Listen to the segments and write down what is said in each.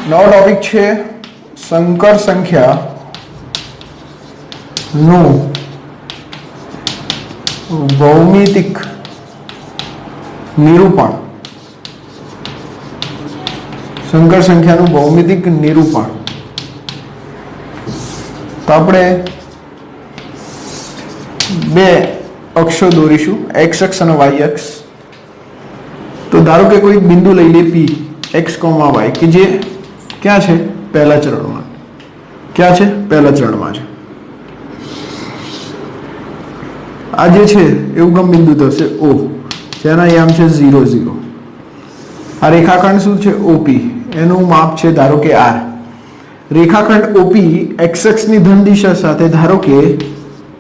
નવો ટોપિક છે સંકર સંખ્યા નું ભૌમિતિક નિરૂપણ. સંકર સંખ્યાનું ભૌમિતિક નિરૂપણ. તો આપણે બે અક્ષો દોરીશું, એક્સ અક્ષ અને વાય અક્ષ. તો ધારો કે કોઈ બિંદુ લઈ લે પી એક્સ કોમા વાય કે જે ક્યાં છે? પહેલા ચરણમાં. ક્યાં છે? પહેલા ચરણમાં છે. આ જે છે એ ઉગમ બિંદુ થશે ઓ, જેના યામ છે 0 0. આ રેખાખંડ શું છે? ઓપી. એનું માપ છે ધારો કે આર. રેખાખંડ ઓપી એક્સ અક્ષની ધન દિશા સાથે ધારો કે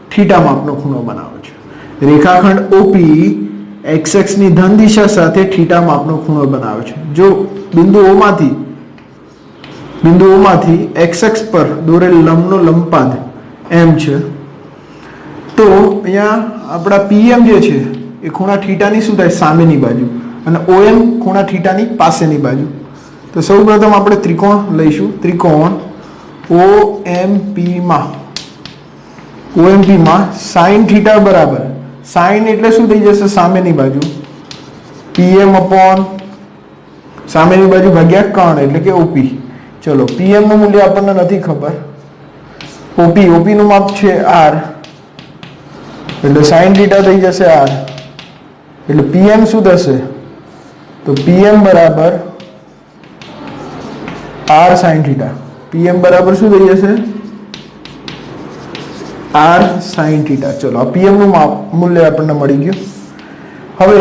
થીટા માપનો ખૂણો બનાવે છે. રેખાખંડ ઓપી એક્સ અક્ષની ધન દિશા સાથે થીટા માપનો ખૂણો બનાવે છે. જો બિંદુઓમાંથી એક્સ અક્ષ પર દોરેલ લંબનો લંબપાદ એમ છે, તો અહીંયા આપણા પીએમ જે છે એ ખૂણા થીટાની શું થાય? સામેની બાજુ. અને ઓએમ ખૂણા થીટાની પાસેની બાજુ. તો સૌપ્રથમ આપણે ત્રિકોણ લઈશું. ત્રિકોણ ઓએમપીમાં સાઇન થીટા બરાબર, સાઇન એટલે શું થઈ જશે? સામેની બાજુ. પીએમ અપોન સામેની બાજુ ભાગ્યા કર્ણ એટલે કે ઓપી. ચલો, પીએમ નું મૂલ્ય આપણને નથી ખબર. ઓપી નું માપ છે આર, એટલે સાઇન થીટા થઈ જશે આર. એટલે પીએમ શું થશે? તો પીએમ બરાબર આર સાઇન થીટા. પીએમ બરાબર શું થઈ જશે? R sine theta. ચલો, આ પીએમ નું મૂલ્ય આપણને મળી ગયું. હવે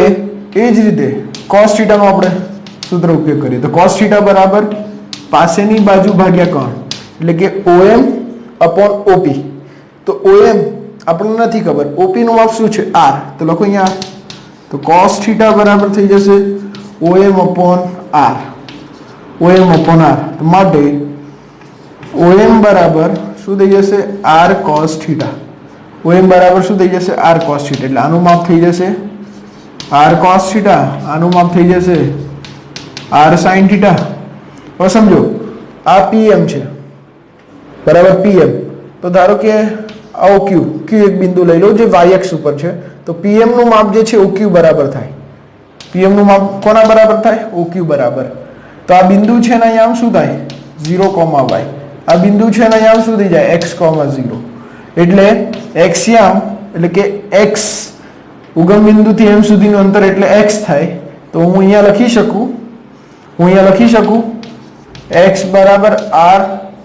એ જ રીતે કોસ થીટા નો આપણે સૂત્ર ઉપયોગ કરીએ. તો કોસ થીટા બરાબર પાસેની બાજુ ભાગ્યા કર્ણ એટલે કે ઓએમ અપોન ઓપી. તો ઓએમ આપણને નથી ખબર, ઓપી નું માપ શું છે? આર. તો લખો અહીંયા. તો કોસ થીટા બરાબર થઈ જશે OM upon r. OM upon r માટે ઓએમ બરાબર શું થઈ જશે? R cos theta. ઓએમ બરાબર શું થઈ જશે? R cos theta. એટલે આનું માપ થઈ જશે આર કોસ થીટા. આનું માપ થઈ જશે આર સાઇન થીટા. હવે સમજો, આ પીએમ છે બરાબર. પીએમ તો ધારો કે આ ઓક્યુ એક બિંદુ લઈ લો જે વાય અક્ષ ઉપર છે. તો પીએમ નું માપ જે છે ઓક્યુ બરાબર થાય. પીએમ નું માપ કોના બરાબર થાય? ઓક્યુ બરાબર. તો આ બિંદુ છે ને અહીંયા શું થાય? 0, y. આ બિંદુ છે ને અહીંયા શું થઈ જાય? x, 0. એટલે x યામ એટલે કે x ઉગમ બિંદુથી m સુધીનું અંતર એટલે x થાય. તો હું અહીંયા લખી શકું x બરાબર r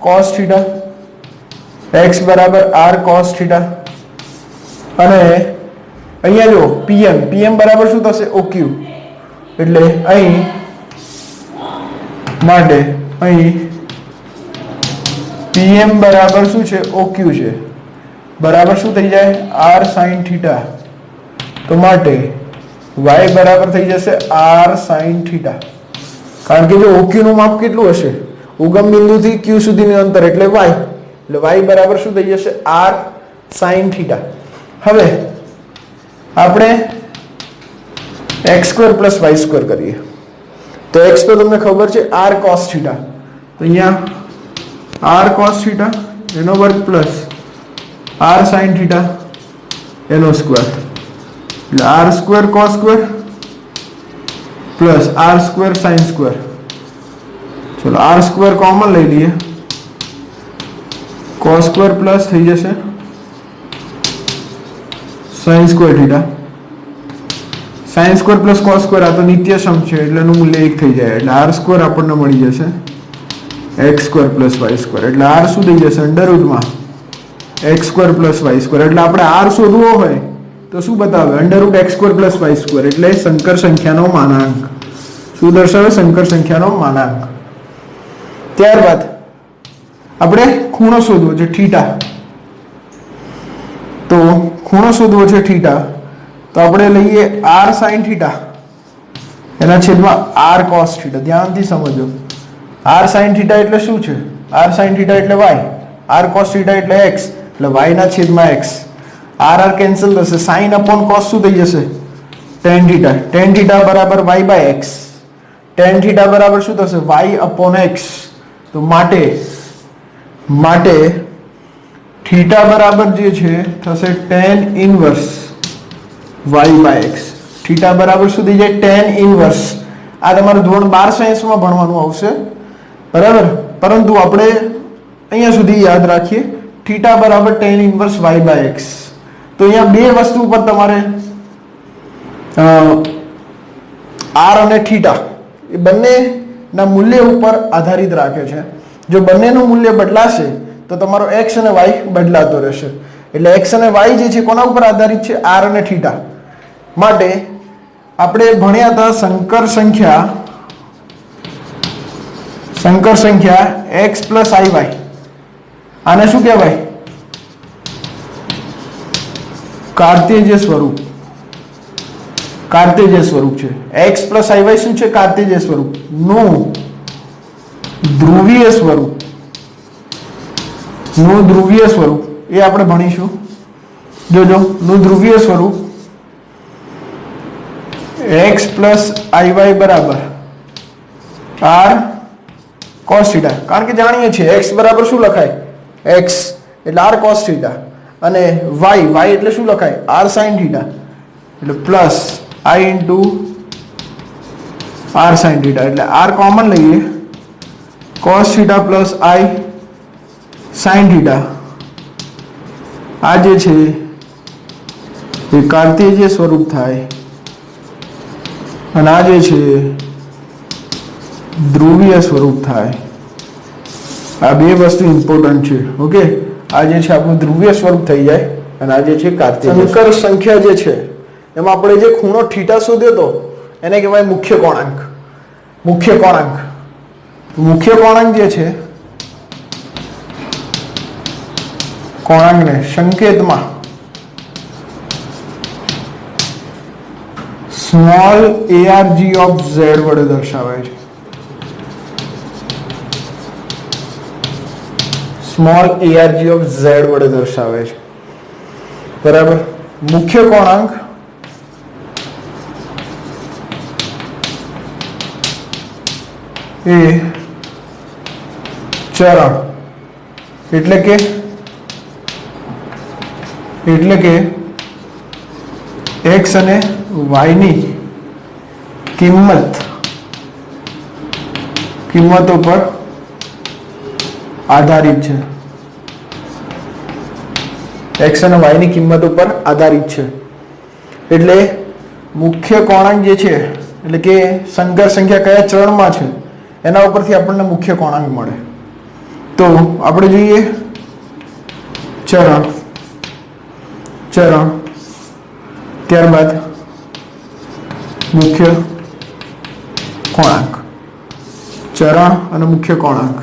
cos થીટા. x બરાબર r cos થીટા. અને અહીંયા જો pm બરાબર શું થશે? OQ. એટલે અહીં pm બરાબર શું છે? OQ છે. બરાબર શું થઈ જાય? r sin theta. તો માટે y બરાબર થઈ જશે r sin થીટા. કારણ કે જો OQ નું માપ કેટલું હશે? ઉગમ બિંદુથી Q સુધીનું અંતર એટલે y. એટલે y બરાબર શું થઈ જશે? r sin theta. હવે આપણે x² + y² કરીએ. તો x તો તમને ખબર છે r cos થીટા. તો અહીંયા r cos થીટા એનો વર્ગ પ્લસ r sin થીટા એનો સ્ક્વેર. એટલે r² cos² plus r² sin². ચલો, r² કોમન લઈ લઈએ. cos² પ્લસ થઈ જશે sin² theta. sin² plus cos² આ તો નિત્ય સમ છે એટલે એનું મૂલ્ય 1 થઈ જાય. એટલે r² આપણને મળી જશે x² + y². એટલે r શું થઈ જશે? અંડરરૂટમાં x² + y². એટલે આપણે r શોધવો હોય તો શું બતાવે? √x² + y². એટલે સંકર સંખ્યાનો માનાંક. શું દર્શાવે? સંકર સંખ્યાનો માનાંક. ત્યારબાદ આપણે ખૂણો શોધવો છે થીટા. તો ખૂણો શોધવો છે થીટા. તો આપણે લઈએ r sin થીટા એના છેદમાં r cos થીટા. ધ્યાનથી સમજો. r sin થીટા એટલે શું છે? r sin થીટા એટલે y. r cos થીટા એટલે x. એટલે y ના છેદમાં x. r કેન્સલ થશે. sin અપોન cos શું થઈ જશે? tan theta બરાબર y by x, tan theta બરાબર શું થશે y upon x, તો માટે થીટા બરાબર જે છે થશે tan inverse y by x, theta બરાબર શું થઈ જાય tan ઇન્વર્સ, આ તમારું ધોરણ 12 સાયન્સમાં ભણવાનું આવશે બરાબર, પરંતુ આપણે અહીંયા સુધી યાદ રાખીએ થીટા બરાબર tan inverse y by x, તો અહીંયા બે વસ્તુ ઉપર તમારે r અને થીટા એ બંનેના મૂલ્ય ઉપર આધારિત રાખે છે, જો બંનેનું મૂલ્ય બદલાશે તો તમારો x અને y બદલાતો રહેશે, એટલે x અને y જે છે કોના ઉપર આધારિત છે r અને થીટા, માટે આપણે ભણ્યા હતા સંકર સંખ્યા x plus iy, આને શું કહેવાય કાર્તેજીય સ્વરૂપ છે, x plus iy શું છે કાર્તેજીય સ્વરૂપ નું ધ્રુવીય સ્વરૂપ એ આપણે ભણીશું, જોજો નું ધ્રુવીય સ્વરૂપ x plus iy બરાબર r cos theta, કારણ કે જાણીએ છીએ x બરાબર શું લખાય x એટલે r cos theta અને y એટલે શું લખાય r sin theta, એટલે plus i into r sin theta, એટલે r કોમન લઈએ cos theta plus i sin theta, આ જે છે એ કાર્તેજીય સ્વરૂપ થાય અને આ જે છે ધ્રુવીય સ્વરૂપ થાય, આ બે વસ્તુ ઇમ્પોર્ટન્ટ છે ઓકે, આ જે છે આપણું ધ્રુવીય સ્વરૂપ થઈ જાય અને આ જે છે કાર્તેજીય સંકર સંખ્યા જે છે એમાં આપણે જે ખૂણો થીટા શોધ્યો તો એને કહેવાય મુખ્ય કોણાંક જે છે કોણાંકને સંકેતમાં સ્મોલ arg ઓફ z વડે દર્શાવાય છે, સ્મોલ arg ઓફ z વડે દર્શાવે છે બરાબર, મુખ્ય કોણાંક એ ચરણ એટલે કે x અને y ની કિંમતો પર આધારિત છે, x અને y ની કિંમતો પર આધારિત છે, એટલે મુખ્ય કોણાંક જે છે એટલે કે સંકર સંખ્યા કયા ચરણમાં છે એના ઉપરથી આપણને મુખ્ય કોણાંક મળે, તો આપણે જોઈએ ચરણ ત્યારબાદ મુખ્ય કોણાંક, ચરણ અને મુખ્ય કોણાંક,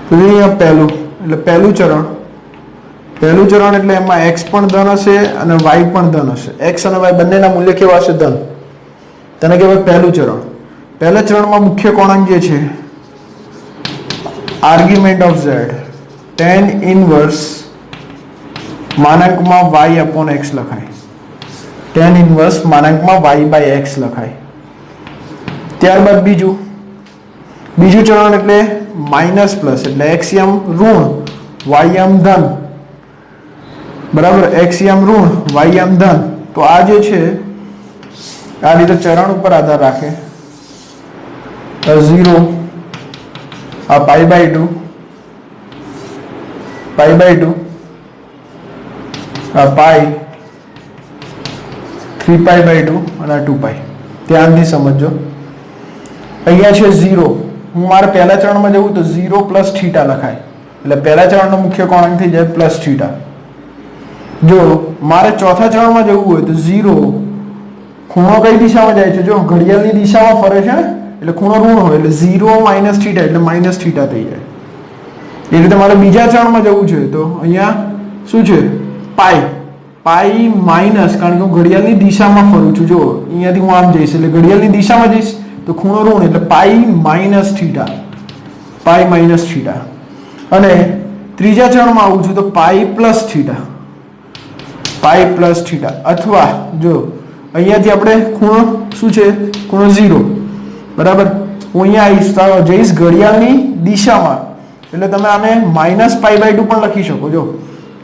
તો અહીંયા પહેલું ચરણ એટલે એમાં x પણ ધન હશે અને y પણ ધન હશે, x અને y બંનેના મૂલ્ય કેવા હશે ધન, તેને કહેવાય પહેલું ચરણ. પહેલા ચરણમાં મુખ્ય કોણાંક જે છે argument of z tan inverse માનાંકમાં y upon x લખાય, tan ઇનવર્સ માનાંકમાં y by x લખાય. ત્યારબાદ બીજું ચરણ એટલે માઇનસ પ્લસ એટલે x યમ ઋણ y યમ ધન, બરાબર, x યમ ઋણ y યમ ધન. તો આ જે છે આ રીતે ચરણ ઉપર આધાર રાખે, 0 આ પાઈ બાય 2 આ પાઈ 3 પાઈ બાય 2 અને આ 2 પાઈ. ધ્યાનથી સમજો, અહીંયા છે 0, હું મારે પહેલા ચરણમાં જવું તો 0 પ્લસ થીટા લખાય, એટલે પહેલા ચરણનો મુખ્ય કોણાંક થઈ જાય પ્લસ થીટા. જો મારે ચોથા ચરણમાં જવું હોય તો 0 ખૂણો કઈ દિશામાં જાય છે, જો ઘડિયાળની દિશામાં ફરે છે એટલે ખૂણો ઋણ હોય એટલે 0 માઇનસ થીટા એટલે માઇનસ થીટા થઈ જાય. એ રીતે મારે બીજા ચરણમાં જવું છે તો અહીંયા શું છે પાઈ માઇનસ, કારણ કે હું ઘડિયાળની દિશામાં ફરું છું, જો અહીંયાથી હું આમ જઈશ એટલે ઘડિયાળની દિશામાં જઈશ તો ખૂણો ઋણ એટલે પાઈ માઇનસ થીટા. અને ત્રીજા ચરણમાં આવું છું તો પાઈ પ્લસ થીટા અથવા જો અહીંયાથી આપણે ખૂણો શું છે ખૂણો 0 બરાબર હું અહીંયા જઈશ ઘડિયાળની દિશામાં એટલે તમે આને -π/2 પણ લખી શકો જો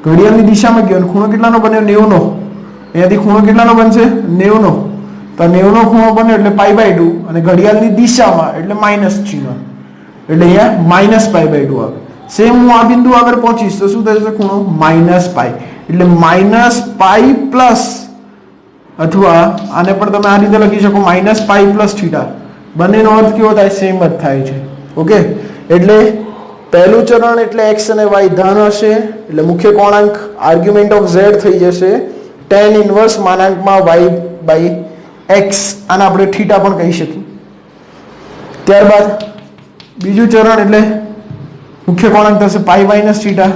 ઘડિયાળની દિશામાં ગયો ખૂણો કેટલાનો બન્યો 90 નો અહીંયાથી ખૂણો કેટલાનો બનશે 90 નો તો 90 નો ખૂણો બન્યો એટલે π/2 અને ઘડિયાળની દિશામાં એટલે માઈનસ ચિહ્ન એટલે અહીંયા -π/2 આવે સેમ હું આ બિંદુ આગળ પહોંચીશ તો શું થશે ખૂણો -π એટલે -π પ્લસ અથવા આને પણ તમે આ રીતે લખી શકો -π પ્લસ થીટા બંનેનો અર્થ કેવો થાય સેમ જ થાય છે ઓકે એટલે પહેલું ચરણ એટલે x અને y ધન હશે એટલે મુખ્ય કોણાંક આર્ગ્યુમેન્ટ ઓફ z થઈ જશે tan ઇન્વર્સ માનાંકમાં y/x આને આપણે થીટા પણ કહી શકીએ ત્યારબાદ બીજું ચરણ એટલે મુખ્ય કોણાંક થશે પાઈ માઈનસ થીટા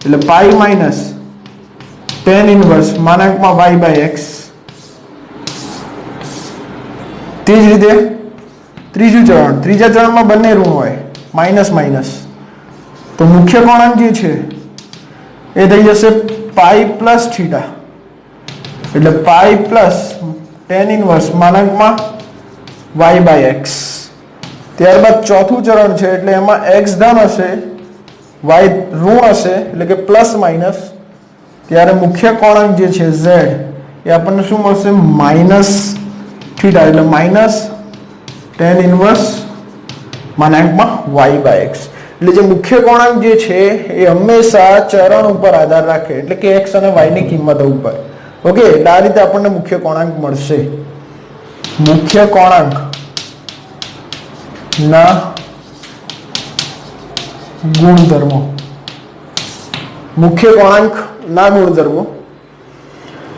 એટલે પાઈ માઈનસ tan ઇન્વર્સ માનાંકમાં y/x તે જ રીતે ત્રીજું ચરણ ત્રીજા ચરણમાં બંને ઋણ હોય માઈનસ માઈનસ તો મુખ્ય કોણાંક જે છે એ થઈ જશે પાઈ પ્લસ થીટા એટલે પાઈ પ્લસ tan ઇન્વર્સ માનાંકમાં y/x ત્યારબાદ ચોથું ચરણ છે એટલે એમાં x ધન હશે y ઋણ હશે એટલે કે પ્લસ માઈનસ ત્યારે મુખ્ય કોણાંક જે છે z એ આપણને શું મળશે માઈનસ થીટા એટલે માઈનસ tan ઇન્વર્સ માનાંકમાં y/x એટલે જે મુખ્ય કોણાંક જે છે એ હંમેશા ચરણ ઉપર આધાર રાખે એટલે કે x અને y ની કિંમતો ઉપર ઓકે એટલે આ રીતે આપણને મુખ્ય કોણાંક મળશે મુખ્ય કોણાંક ના ગુણધર્મો મુખ્ય કોણાંક ના ગુણધર્મો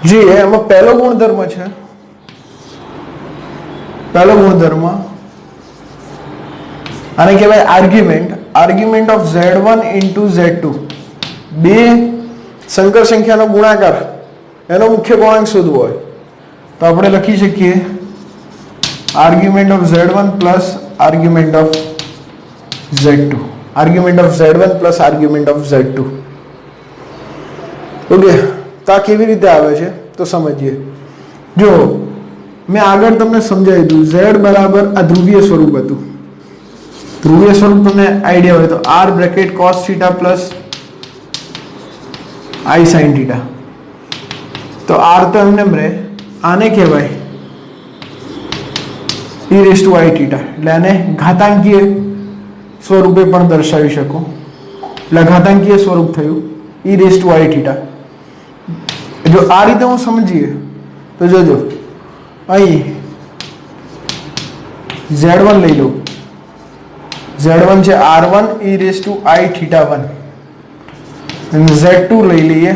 જે એમાં પહેલો ગુણધર્મ છે પહેલો ગુણધર્મ આને કહેવાય argument of z1 into z2 બે સંકર સંખ્યાનો ગુણાકાર એનો મુખ્ય કોણાંક શોધવો હોય તો આપણે લખી શકીએ argument of z1 plus argument of z2 argument of z1 plus argument of z2 okay તો આ કેવી રીતે આવે છે તો સમજીએ જો મેં આગળ તમને સમજાવી દીધું z બરાબર આ ધ્રુવીય સ્વરૂપ હતું ધ્રુવીય સ્વરૂપ તમને આઈડિયા હોય તો r bracket cos theta plus i sin theta તો r તો એમને રહે આને કહેવાય e raised to i theta એટલે આને ઘાતાંકીય સ્વરૂપે પણ દર્શાવી શકો એટલે ઘાતાંકીય સ્વરૂપ થયું e raised to i theta જો આ રીતે હું સમજીએ તો જોજો અહીં z1 લઈ લો z1 છે r1 e raised to i theta 1 અને z2 લઈ લઈએ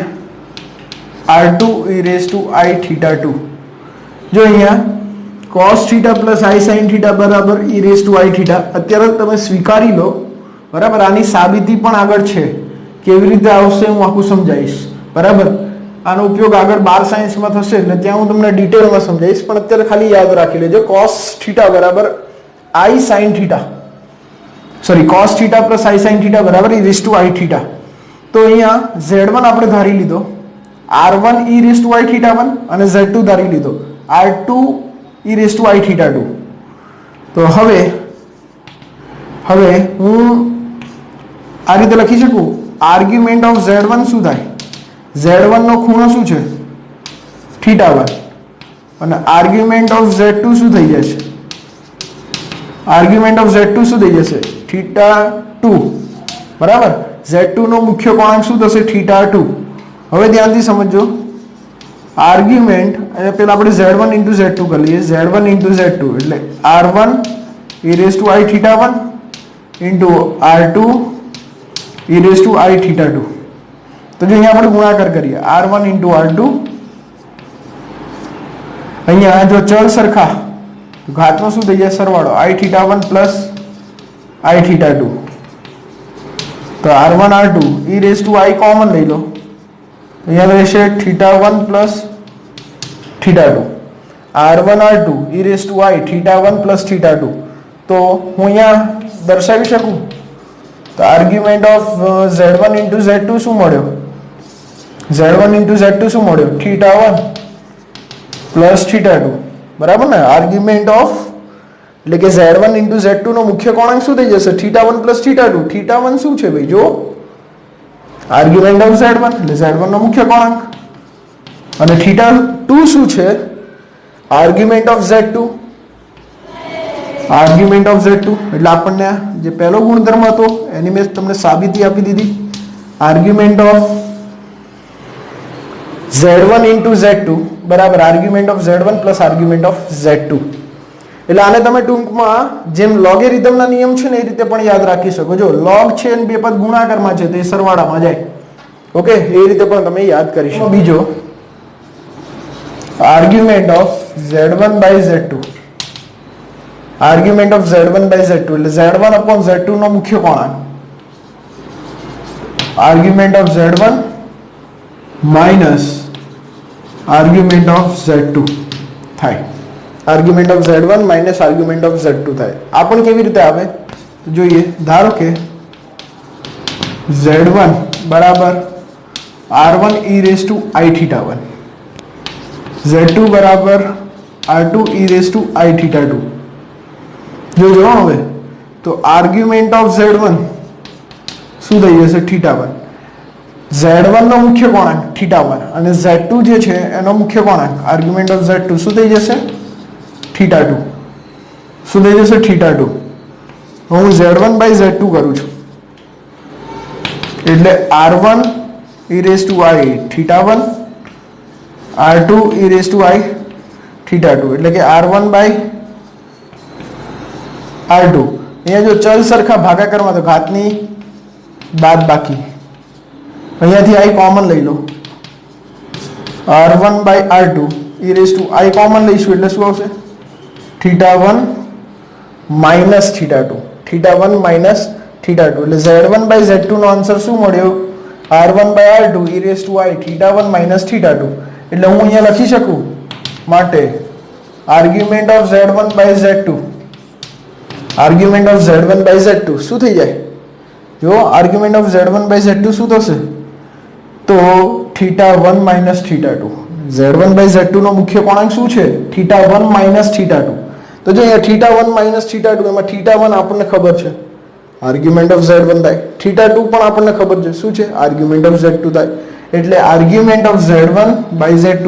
r2 e raised to i theta 2 જો અહીંયા cos theta plus i sin theta બરાબર e raised to i theta અત્યારે તમે સ્વીકારી લો બરાબર આની સાબિતી પણ આગળ છે કેવી રીતે આવશે હું આખું સમજાવીશ બરાબર આનો ઉપયોગ આગળ 12 સાયન્સમાં થશે એટલે ત્યાં હું તમને ડિટેલમાં સમજાવીશ પણ અત્યારે ખાલી યાદ રાખી લેજો cos theta બરાબર i sin theta sorry cos theta plus i sin theta બરાબર e raised to i theta તો અહીંયા z1 આપણે ધારી લીધો r1 e raised to i theta 1 અને z2 ધારી લીધો r2 e raised to i theta 2 તો હવે હું આ રીતે લખી શકું આર્ગ્યુમેન્ટ ઓફ z1 શું થાય z1 નો ખૂણો શું છે થીટા 1 અને આર્ગ્યુમેન્ટ ઓફ z2 શું થઈ જશે આર્ગ્યુમેન્ટ ઓફ z2 શું થઈ જશે થીટા 2 બરાબર z2 નો મુખ્ય કોણાંક શું થશે થીટા 2 હવે ધ્યાનથી સમજો આર્ગ્યુમેન્ટ અહીંયા પહેલા આપણે z1 into z2 કરી લઈએ z1 into z2 એટલે r1 e raised to i theta 1 into r2 e raised to i theta 2 તો જો અહીંયા આપણે ગુણાકાર કરીએ r1 into r2 અહીંયા જો ચલ સરખા તો ઘાતમાં શું થઈ જાય સરવાળો i theta 1 plus i theta 2 તો r1 r2 e raised to i common લઈ લો અહીંયા રહેશે theta 1 plus theta 2 r1 r2 e raised to i theta 1 plus theta 2 તો હું અહીંયા દર્શાવી શકું તો argument of z1 into z2 શું મળ્યો? z1 ઇન્ટુ z2 શું મળ્યો? θ1 પ્લસ θ2, બરાબર ને? આર્ગ્યુમેન્ટ ઓફ એટલે કે z1 ઇન્ટુ z2 નો મુખ્ય કોણાંક શું થઈ જશે? θ1 પ્લસ θ2. θ1 શું છે ભાઈ? જો આર્ગ્યુમેન્ટ ઓફ z1 એટલે z1 નો મુખ્ય કોણાંક, અને θ2 શું છે? Argument of z2. Argument of z2 એટલે આપણને જે પહેલો ગુણધર્મ હતો એની મેં તમને સાબિતી આપી દીધી. Argument of z1 into z2 બરાબર argument of z1 plus argument of z2. એટલે આને તમે ટૂંકમાં જેમ લોગેરિધમના નિયમ છે ને એ રીતે પણ યાદ રાખી શકો. જો log છે અને બે પદ ગુણાકારમાં છે તો એ સરવાળામાં જાય. ઓકે, એ રીતે પણ તમે યાદ કરી શકો. બીજો argument of z1 by z2. Argument of z1 by z2 એટલે z1 અપોન z2 નો મુખ્ય કોણાંક. Argument of z1 minus argument of z2 થાય. Argument of z1 minus argument of z2 થાય. આ પણ કેવી રીતે આવે જોઈએ. ધારો કે z1 બરાબર r1 e raise to i θ1, z2 બરાબર r2 e raise to i θ2. જોજો હવે તો આર્ગ્યુમેન્ટ ઓફ z1 શું થઈ જશે? θ1. z1 નો મુખ્ય કોણાંક θ1 અને z2 જે છે એનો મુખ્ય કોણાંક આર્ગ્યુમેન્ટ ઓફ z2 શું થઈ જશે? θ2. શું થઈ જશે? θ2. હું z1 બાય z2 કરું છું એટલે r1 e raise to i θ1, r2 e raise to i θ2 એટલે કે r1 બાય r2. અહીંયા જો ચલ સરખા ભાગાકારમાં તો ઘાતની બાદ બાકી, અહીંયાથી i કોમન લઈ લો. r1 by r2 e raise to i common લઈશું એટલે શું આવશે? θ1 માઇનસ θ2. θ1 માઇનસ θ2 એટલે z1 by z2 no answer શું મળ્યો? r1 by r2 e raise to i θ1 minus θ2. એટલે હું અહીંયા લખી શકું માટે argument of z1 by z2, argument of z1 by z2 શું થઈ જાય? જો argument of z1 by z2 શું થશે? તો θ1 માઇનસ θ2. z1 બાય z2 નો મુખ્ય કોણાંક શું છે? θ1 માઇનસ θ2. તો જો અહીંયા θ1 માઇનસ θ2 એમાં θ1 આપણને ખબર છે આર્ગ્યુમેન્ટ ઓફ z1 થાય, θ2 પણ આપણને ખબર છે શું છે? આર્ગ્યુમેન્ટ ઓફ z2 થાય. એટલે argument of z1 by z2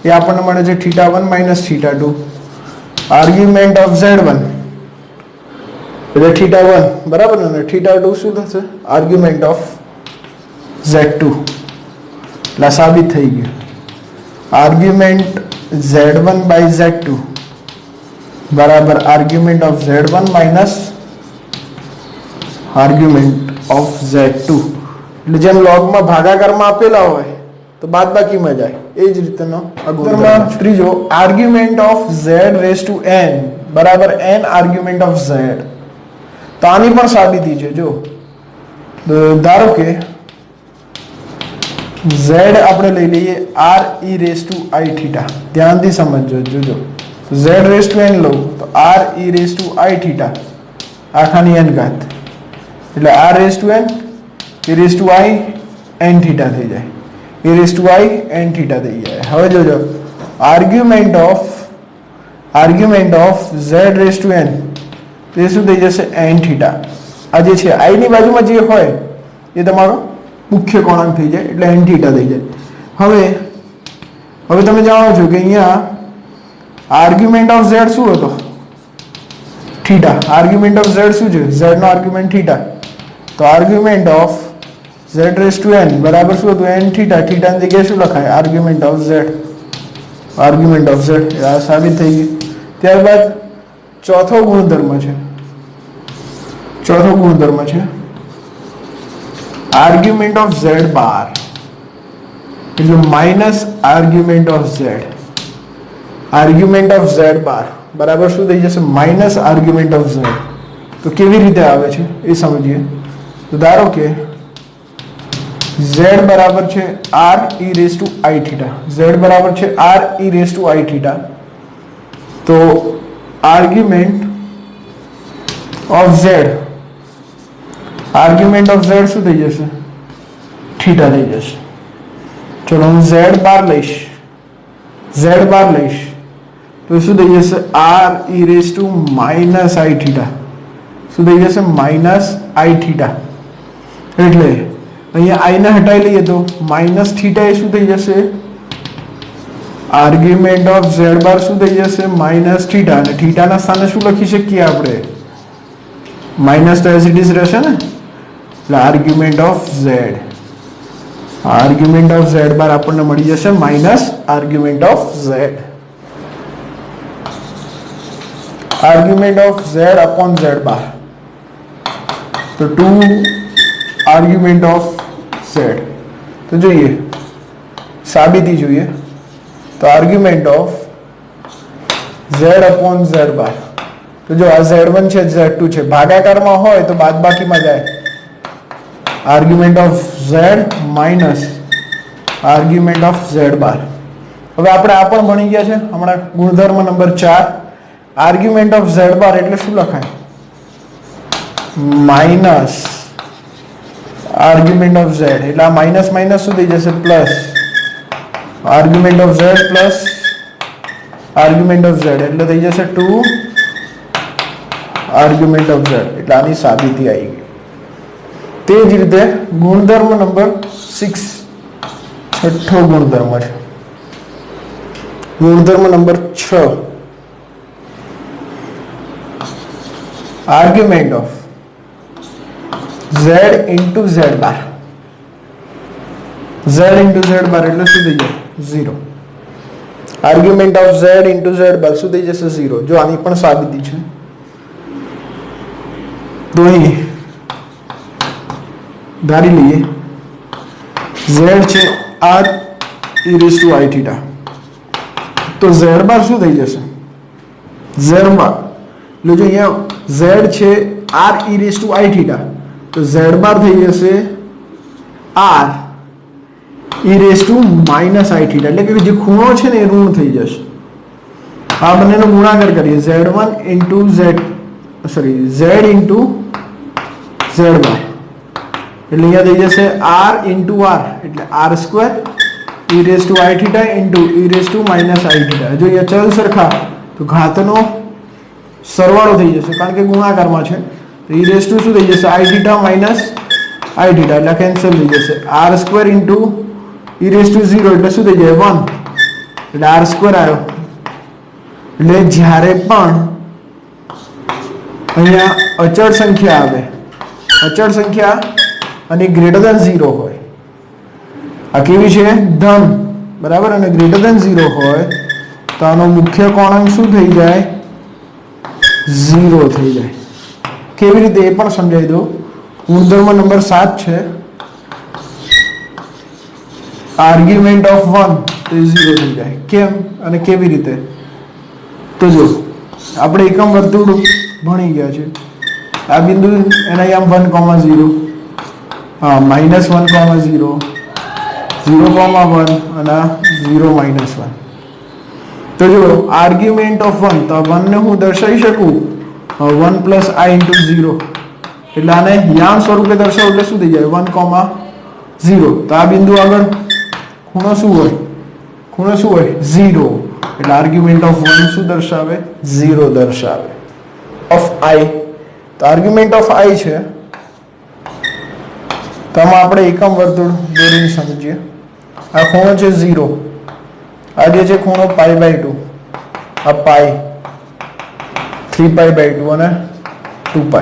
એ આપણને મળે છે θ1 માઇનસ θ2. આર્ગ્યુમેન્ટ ઓફ z1 એટલે θ1 બરાબર ને, θ2 શું થશે? Argument of z2. એટલે સાબિત થઈ ગયું. આર્ગ્યુમેન્ટ z1 બાય z2 બરાબર argument of z1 minus argument of z2. એટલે જેમ લોગમાં ભાગાકારમાં આપેલા હોય તો બાદબાકીમાં જાય એ જ રીતનો અગરમાં. ત્રીજો argument of z raise to n બરાબર n આર્ગ્યુમેન્ટ ઓફ z. તો આની પણ સાબિતી છે. જો ધારો કે z આપણે લઈ લઈએ r e raise to i θ. ધ્યાનથી સમજજો. જોજો z રેઝ ટુ n લઉં તો r e raise to i θ આખાની n ઘાત એટલે r raise to n e raise to i n θ થઈ જાય. e raise to i n θ થઈ જાય. હવે જોજો argument of z raise to n તે શું થઈ જશે? n θ. આ જે છે i ની બાજુમાં જે હોય એ તમારો મુખ્ય કોણાંક થઈ જાય એટલે n θ થઈ જાય. હવે તમે જાણો છો કે અહીંયા આર્ગ્યુમેન્ટ ઓફ z શું હતો? θ. આર્ગ્યુમેન્ટ ઓફ z શું છે? z નો આર્ગ્યુમેન્ટ θ. તો argument of z raise to n બરાબર શું હતું? n θ. θ ની જગ્યાએ શું લખાય? Argument of z. Argument of z આ સાબિત થઈ ગયું. ત્યારબાદ ચોથો ગુણધર્મ છે આર્ગ્યુમેન્ટ ઓફ z બાર એટલે minus argument of z. Argument of z બાર બરાબર શું થઈ જશે? Minus argument of z. તો કેવી રીતે આવે છે એ સમજીએ. તો ધારો કે z બરાબર છે r e raise to i θ. z બરાબર છે r e raise to i θ. તો argument of z argument of z શું થઈ જશે? થીટા થઈ જશે. ચલો હું z બાર લઈશ, તો શું થઈ જશે? r e raised to minus i theta. શું થઈ જશે? minus i theta. એટલે અહીંયા i ને હટાવી લઈએ તો માઇનસ થીટા એ શું થઈ જશે? આર્ગ્યુમેન્ટ ઓફ z બાર શું થઈ જશે? Minus theta. અને થીટાના સ્થાને શું લખી શકીએ આપણે? માઇનસ તો એઝ ઇટ ઇઝ રહેશે ને. એટલે આર્ગ્યુમેન્ટ ઓફ z બાર આપણને મળી જશે minus argument of z. Argument of z upon z બાર, તો 2 આર્ગ્યુમેન્ટ ઓફ z. તો જોઈએ સાબિતી જોઈએ. તો argument of z upon z બાર, તો જો આ z1 છે z2 છે, ભાગાકારમાં હોય તો બાદબાકીમાં જાય. Argument of z minus argument of z બાર. હવે આપણે આ પણ ભણી ગયા છે હમણાં ગુણધર્મ નંબર 4. આર્ગ્યુમેન્ટ ઓફ z બાર એટલે શું લખાય? Minus argument of z. એટલે આ માઇનસ માઇનસ શું થઈ જશે? Plus argument of z plus argument of z, એટલે થઈ જશે 2 આર્ગ્યુમેન્ટ ઓફ z. એટલે આની સાબિતી આવી ગઈ. તે જ રીતે ગુણધર્મ નંબર 6, છઠ્ઠો ગુણધર્મ છે. ગુણધર્મ number 6, argument of z into z bar. z into z બાર એટલે શું થઈ જાય? 0. Argument of z into z બાર શું થઈ જશે? 0. જો આની પણ સાબિતી છે. તો અહીં ધારી લઈએ z છે r e raised to i theta. તો z બાર શું થઈ જશે? z બાર એટલે જો અહીંયા z છે r e raised to i theta, તો z બાર થઈ જશે r e raised to minus i theta. એટલે કે જે ખૂણો છે ને એ ઋણ થઈ જશે. આ બંનેનો ગુણાકાર કરીએ, z1 into z into z બાર, એટલે અહીંયા થઈ જશે r into r, એટલે r square e raised to i theta into e raised to minus i theta. જો અહીંયા ચલ સરખા તો ઘાતનો સરવાળો થઈ જશે કારણ કે ગુણાકારમાં છે. તો e raised to શું થઈ જશે? i theta minus i theta, એટલે કેન્સલ થઈ જશે. r square into e raised to 0 એટલે શું થઈ જાય? 1, એટલે r square આવ્યો. એટલે જ્યારે પણ અહીંયા અચળ સંખ્યા આવે, અચળ સંખ્યા અને ગ્રેટર ધેન 0 હોય, આ કેવી છે? ધન, બરાબર. અને ગ્રેટર ધેન 0 હોય તો આનો મુખ્ય કોણાંક શું થઈ જાય? 0 થઈ જાય. કેવી રીતે એ પણ સમજાવી દો. ગુણધર્મ નંબર 7 છે, આર્ગ્યુમેન્ટ ઓફ 1 તો 0 થઈ જાય. કેમ અને કેવી રીતે? તો જો આપણે એકમ વર્તુળ ભણી ગયા છે. આ બિંદુ એના આમ 1,0, હા -1,0, 0,1 અને 0, -1. તો જો આર્ગ્યુમેન્ટ ઓફ 1, તો 1 ને હું દર્શાવી શકું 1 + i × 0, એટલે આને યામ સ્વરૂપે દર્શાવું એટલે શું થઈ જાય? 1,0. તો આ બિંદુ આગળ ખૂણો શું હોય? 0. એટલે આર્ગ્યુમેન્ટ ઓફ 1 શું દર્શાવે? 0 દર્શાવે. ઓફ i, તો આર્ગ્યુમેન્ટ ઓફ i છે, તો આમાં આપણે એકમ વર્તુળ દોરીને સમજીએ. આ ખૂણો છે 0, આ જે છે ખૂણો π/2, આ π 3π/2 અને 2π.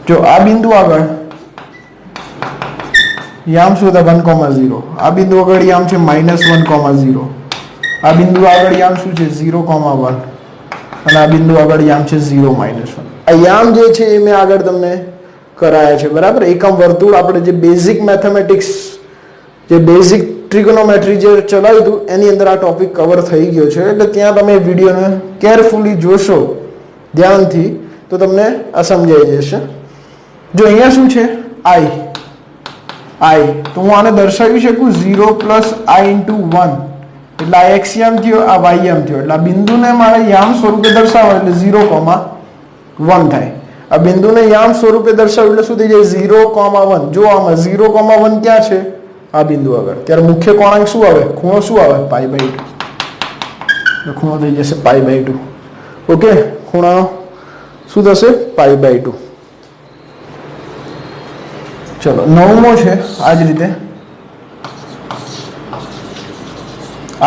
જો આ બિંદુ આગળ યામ શું હતા? 1,0. આ બિંદુ આગળ યામ છે -1,0. આ બિંદુ આગળ યામ શું છે? 0,1. અને આ બિંદુ આગળ યામ છે 0, -1. આ યામ જે છે એ મેં આગળ તમને કરાયા છે, બરાબર. એકમ વર્તુળ આપણે જે બેઝિક મેથેમેટિક્સ, જે બેઝિક ટ્રિગોનોમેટ્રી જે ચલાવ્યું હતું એની અંદર આ ટોપિક કવર થઈ ગયો છે. એટલે ત્યાં તમે વિડીયોને કેરફુલી જોશો ધ્યાનથી તો તમને આ સમજાઈ જશે. જો અહીંયા શું છે? i, તો હું આને દર્શાવી શકું 0 + i × 1, એટલે આ x યામ થયો, આ y યામ થયો. એટલે આ બિંદુને મારે યામ સ્વરૂપે દર્શાવવા એટલે 0,1 થાય. આ બિંદુને યામ સ્વરૂપે દર્શાવ્યું એટલે શું થઈ જાય 0,1. જો આમાં 0,1 ક્યાં છે? આ બિંદુ આગળ. ત્યારે મુખ્ય કોણાંક શું આવે? ખૂણો શું આવે? π/2. ખૂણો થઈ જશે π/2. ઓકે, ખૂણો શું થશે? π/2. ચલો, નવમો છે આ જ રીતે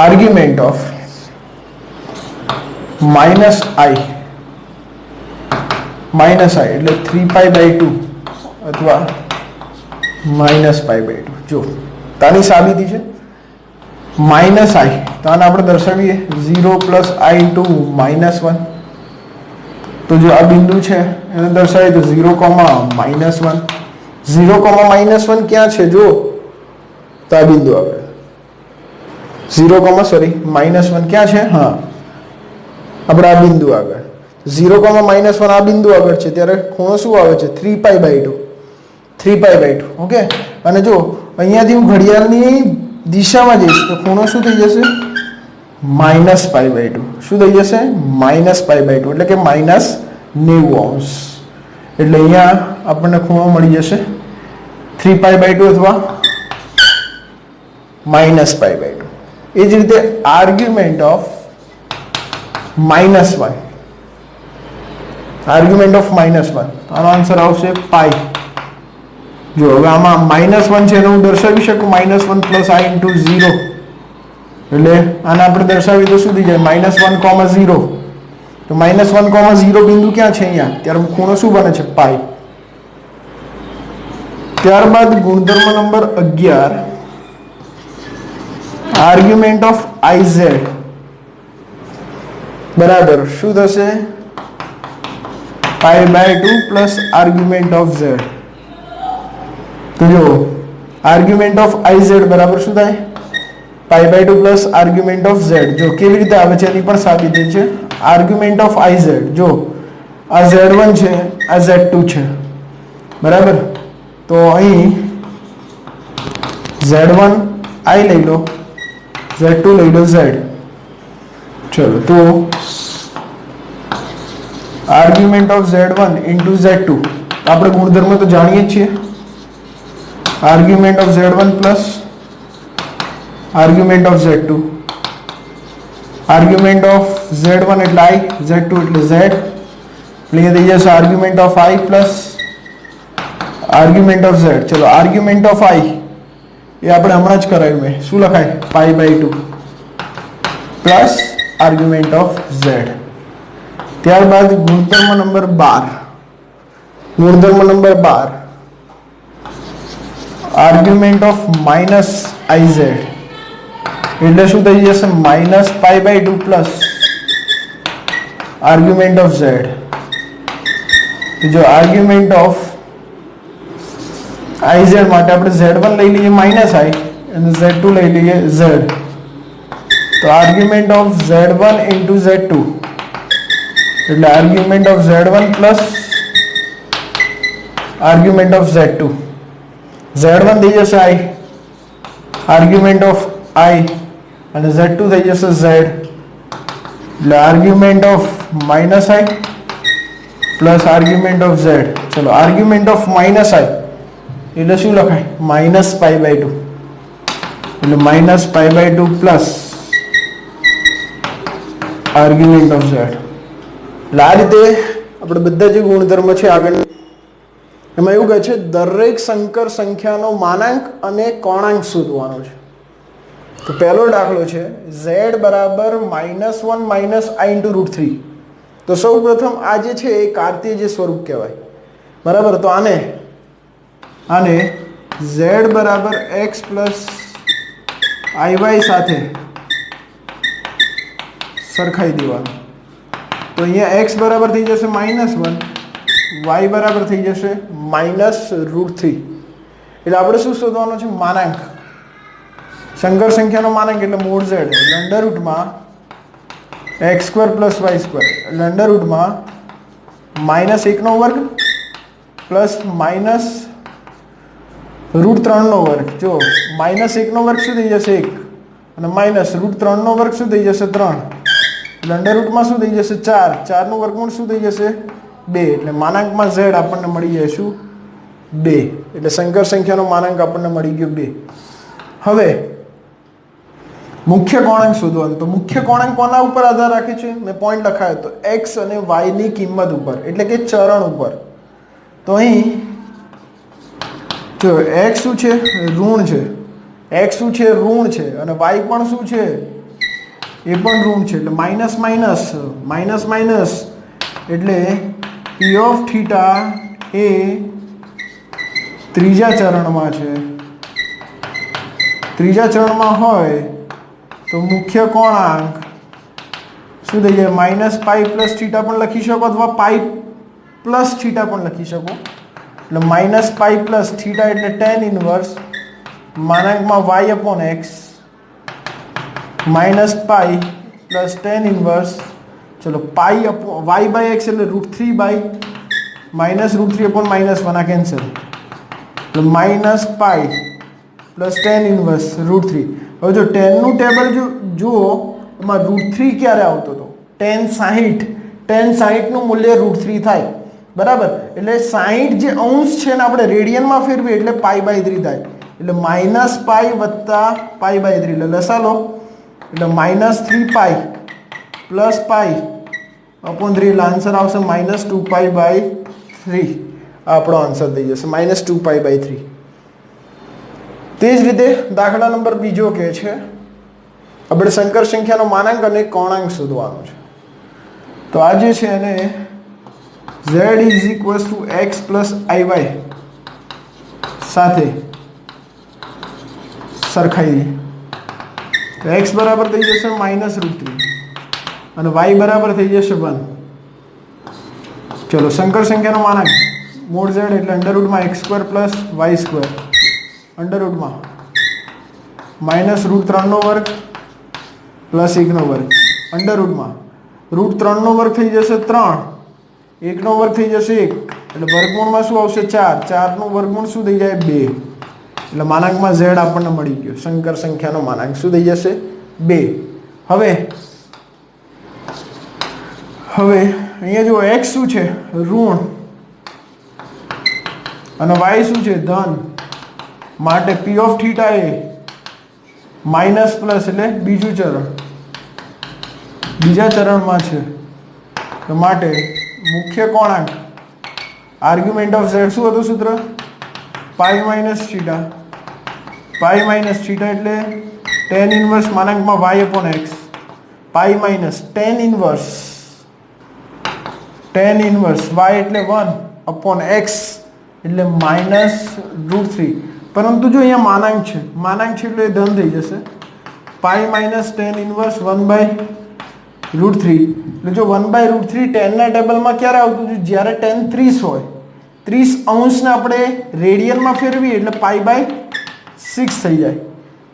આર્ગ્યુમેન્ટ ઓફ -i એટલે 3π/2 અથવા -π/2. જો તાની સાબિતી છે -i, તો આને આપણે દર્શાવીએ 0 + i * -1. તો જો આ બિંદુ છે એને દર્શાવીએ તો 0,-1. 0,-1 ક્યાં છે? જો તો આ બિંદુ આપણે -1 ક્યાં છે? હા, આપણે આ બિંદુ આગળ 0,-1 આ બિંદુ આગળ છે. ત્યારે ખૂણો શું આવે છે? 3π/2. 3π/2. ઓકે, અને જો અહીંયાથી હું ઘડિયાળની દિશામાં જઈશ તો ખૂણો શું થઈ જશે? -π/2. શું થઈ જશે? -π/2 એટલે કે -90°. એટલે અહીંયા આપણને ખૂણો મળી જશે 3π/2 અથવા -π/2. એ જ રીતે આર્ગ્યુમેન્ટ ઓફ -1. આર્ગ્યુમેન્ટ ઓફ -1, આનો આન્સર આવશે પાઈ. જો હવે આમાં -1 છે એને હું દર્શાવી શકું -1 + i * 0. એટલે આને આપણે દર્શાવીએ તો શું થઈ જાય? -1,0. તો -1,0 બિંદુ ક્યાં છે? અહીંયા. ત્યારે ખૂણો શું બને છે? પાઈ. ત્યારબાદ ગુણધર્મ નંબર 11 આર્ગ્યુમેન્ટ ઓફ iz બરાબર શું થશે? π/2 પ્લસ આર્ગ્યુમેન્ટ ઓફ z. તો જો આર્ગ્યુમેન્ટ ઓફ iz બરાબર શું થાય? π/2 પ્લસ આર્ગ્યુમેન્ટ ઓફ z. જો કેવી રીતે આવે છે એની પણ સાબિતી છે. આર્ગ્યુમેન્ટ ઓફ iz, જો આ z1 છે, આ z2 છે, બરાબર. તો અહીં z1 i લઈ લો, z2 લઈ લો z. ચલો, તો argument of z1 into z2 આપણે ગુણધર્મ તો જાણીએ જ છીએ. Argument of z1 plus argument of z2. Argument of z1 એટલે i, z2 એટલે z. એટલે થઈ જશે argument of i plus argument of z. ચલો, આર્ગ્યુમેન્ટ ઓફ i એ આપણે હમણાં જ કરાવ્યું મેં. શું લખાય? π/2 પ્લસ આર્ગ્યુમેન્ટ ઓફ z. ત્યારબાદ ગુણધર્મ નંબર 12 આર્ગ્યુમેન્ટ ઓફ -iz એટલે શું થઈ જશે? -π/2 પ્લસ આર્ગ્યુમેન્ટ ઓફ z. જો આર્ગ્યુમેન્ટ ઓફ iz માટે આપણે z1 લઈ લઈએ -i અને z2 લઈ લઈએ z. તો argument of z1 into z2 એટલે argument of z1 plus argument of z2. z1 થઈ જશે i, આર્ગ્યુમેન્ટ ઓફ i, અને z2 થઈ જશે z. એટલે argument of -i plus argument of z. ચલો, આર્ગ્યુમેન્ટ ઓફ -i એટલે શું લખાય? -π/2 એટલે -π/2 પ્લસ આર્ગ્યુમેન્ટ ઓફ z. એટલે આ રીતે આપણે બધા જે ગુણધર્મ છે આગળ એમાં એવું કહે છે દરેક સંકર સંખ્યાનો માનાંક અને કોણાંક શોધવાનો છે. તો પહેલો દાખલો છે z બરાબર -1 - i * √3. તો સૌ પ્રથમ આ જે છે એ કાર્તીય સ્વરૂપ કહેવાય, બરાબર. તો આને z બરાબર x પ્લસ iy સાથે સરખાઈ દેવાનું. તો અહીંયા x બરાબર થઈ જશે -1, y બરાબર થઈ જશે -√3. એટલે આપણે શું શોધવાનું છે? માનાંક. સંકર સંખ્યાનો માનાંક એટલે મૂળ z એટલે અંડર રૂટમાં x² + y² એટલે અંડર રૂટમાં -1/2 પ્લસ -√3/2. જો -1/2 શું થઈ જશે? 1 અને -√3/2 શું થઈ જશે? 3. એટલે અંડર રૂટમાં શું થઈ જશે? 4. 4 નું વર્ગમૂળ શું થઈ જશે? 2 એટલે માનાંકમાં z આપણને મળી જાય શું 2 એટલે સંકર સંખ્યાનો માનાંક આપણને મળી ગયો 2. હવે મુખ્ય કોણાંક શોધવાનો તો મુખ્ય કોણાંક કોના ઉપર આધાર રાખે છે મેં પોઈન્ટ લખાયો તો x અને y ની કિંમત ઉપર એટલે કે ચરણ ઉપર. તો અહીં જો x શું છે ઋણ છે x શું છે ઋણ છે અને y પણ શું છે એ પણ ઋણ છે એટલે માઇનસ માઇનસ માઇનસ માઇનસ એટલે p ઓફ થીટા એ ત્રીજા ચરણમાં છે. ત્રીજા ચરણમાં હોય તો મુખ્ય કોણાંક શું થઈ જાય માઇનસ પાઈ પ્લસ થીટા પણ લખી શકો અથવા પાઈ પ્લસ થીટા પણ લખી શકો. એટલે માઇનસ પાઈ પ્લસ થીટા એટલે tan ઇનવર્સ માનાંકમાં y upon x minus pi plus tan inverse ચલો pi upon y by x એટલે √3 બાય માઇનસ √3 અપોન -1 આ કેન્સલ એટલે minus pi plus tan inverse √3. હવે જો tan નું ટેબલ જુઓ એમાં √3 ક્યારે આવતો હતો tan 60 નું મૂલ્ય √3 થાય બરાબર. એટલે 60 જે અંશ છે ને આપણે રેડિયનમાં ફેરવીએ એટલે π/3 થાય એટલે માઇનસ પાઈ વત્તા π/3 એટલે લસા લો એટલે -3π પ્લસ પાઈ અપોન 3 એટલે આન્સર આવશે -2π/3. આપણો આન્સર થઈ જશે -2π/3. તે જ રીતે દાખલા નંબર બીજો કે છે આપણે સંકર સંખ્યાનો માનાંક અને કોણાંક શોધવાનો છે. તો આ જે છે એને z = x + iy સાથે સરખાઈ દઈએ તો x બરાબર થઈ જશે -√3 અને y બરાબર થઈ જશે 1. ચલો સંકર સંખ્યાનો માનાંક મોડ z એટલે √x² + y² અંડરરૂટમાં -√3² પ્લસ 1² અંડરરૂટમાં √3² થઈ જશે 3 1² થઈ જશે 1 એટલે વર્ગમૂળમાં શું આવશે 4 4 નું વર્ગમૂળ શું થઈ જાય 2 એટલે માનાંકમાં z આપણને મળી ગયો. સંકર સંખ્યાનો માનાંક શું થઈ જશે 2. હવે અહીંયા જો x શું છે ઋણ અને y શું છે ધન માટે p of theta A minus plus એટલે બીજું ચરણ બીજા ચરણમાં છે તો માટે મુખ્ય કોણાંક આર્ગ્યુમેન્ટ ઓફ z શું હતું સૂત્ર પાઈ માઇનસ થીટા એટલે tan ઇનવર્સ માનાંકમાં y upon x pi minus tan inverse y એટલે 1 અપોન x એટલે -√3. પરંતુ જો અહીંયા માનાંક છે એટલે એ ધન થઈ જશે પાઈ માઇનસ tan ઇનવર્સ 1/√3 એટલે જો 1/√3 tan ના ટેબલમાં ક્યારે આવતું હતું જ્યારે tan 30 હોય 30 અંશને આપણે રેડિયનમાં ફેરવીએ એટલે π/6 થઈ જાય.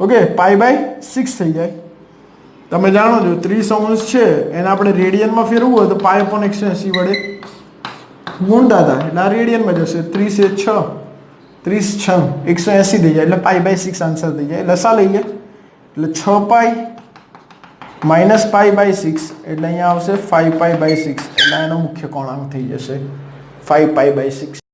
ઓકે π/6 થઈ જાય. તમે જાણો છો 30 અંશ છે એને આપણે રેડિયનમાં ફેરવવું હોય તો π/180 વડે ગુણતા હતા એટલે આ રેડિયનમાં જશે 30 એ 6 30 6 180 થઈ જાય એટલે π/6 આન્સર થઈ જાય. લસા લઈએ એટલે 6π -π/6 એટલે અહીંયા આવશે 5π/6 એટલે એનો મુખ્ય કોણાંક થઈ જશે 5π/6.